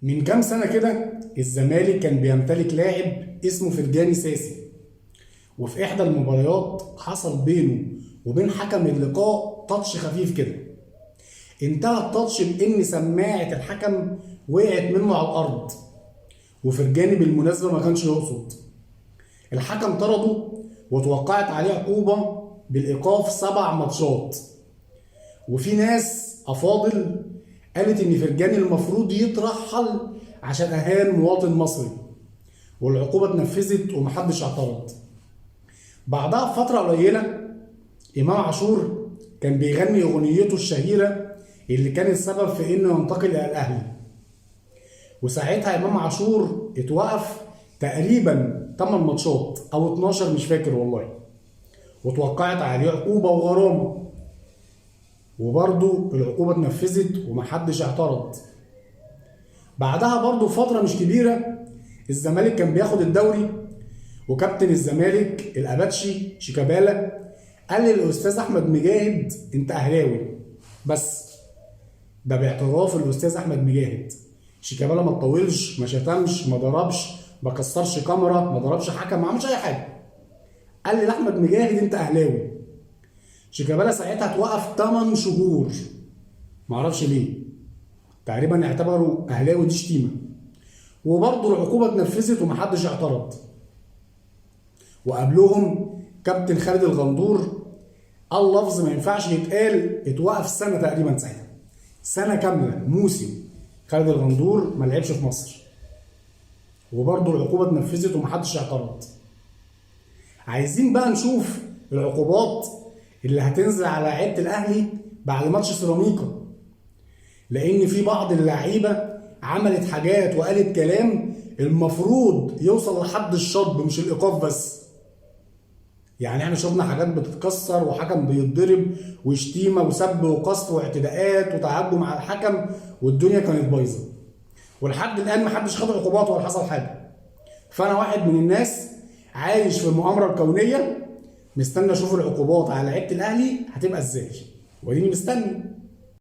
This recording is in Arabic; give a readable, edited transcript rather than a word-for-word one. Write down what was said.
من كام سنة كده الزمالك كان بيمتلك لاعب اسمه فرجاني ساسي، وفي إحدى المباريات حصل بينه وبين حكم اللقاء تاتش خفيف كده. انتهى التاتش بإن سماعة الحكم وقعت منه على الأرض، وفرجاني بالمناسبة ما كانش يقصد. الحكم طرده وتوقعت عليه عقوبة بالإيقاف 7 ماتشات. وفي ناس أفاضل قالت إن فرجاني المفروض يترحل عشان أهان مواطن مصري، والعقوبة اتنفذت ومحدش اعترض. بعدها بفترة قليلة إمام عاشور كان بيغني أغنيته الشهيرة اللي كانت سبب في إنه ينتقل إلى الأهلي، وساعتها إمام عاشور اتوقف تقريبا 8 ماتشات أو 12 مش فاكر والله، وتوقعت عليه عقوبة وغرامة، وبرضه العقوبة اتنفذت ومحدش اعترض. بعدها برضه فترة مش كبيرة الزمالك كان بياخد الدوري، وكابتن الزمالك الأباتشي شيكابالا قال للأستاذ أحمد مجاهد أنت أهلاوي. بس ده باعتراف الأستاذ أحمد مجاهد. شيكابالا ما اتطولش، ما شتمش، ما ضربش، ما كسرش كاميرا، ما ضربش حكم، ما عملش أي حاجة. قال لي لأحمد مجاهد أنت أهلاوي. شيكابالا ساعتها اتوقف 8 شهور، معرفش ليه، تقريبا اعتبروا أهلاوي دي شتيمة. وبرضه العقوبة اتنفذت ومحدش اعترض. وقبلهم كابتن خالد الغندور قال لفظ ما ينفعش يتقال، اتوقف سنة تقريبا ساعتها، سنة كاملة موسم خالد الغندور ما لعبش في مصر، وبرضه العقوبة اتنفذت ومحدش اعترض. عايزين بقى نشوف العقوبات اللي هتنزل على لعيبة الأهلي بعد ماتش سيراميكا، لأن في بعض اللعيبة عملت حاجات وقالت كلام المفروض يوصل لحد الشطب مش الإيقاف بس. يعني احنا شفنا حاجات بتتكسر وحكم بيتضرب وشتيمه وسب وقصف واعتداءات وتعجب على الحكم، والدنيا كانت بايظه، ولحد الان محدش خد عقوبات ولا حصل حاجه. فانا واحد من الناس عايش في المؤامره الكونيه، مستني اشوف العقوبات على لعيبه الاهلي هتبقى ازاي، واديني مستني.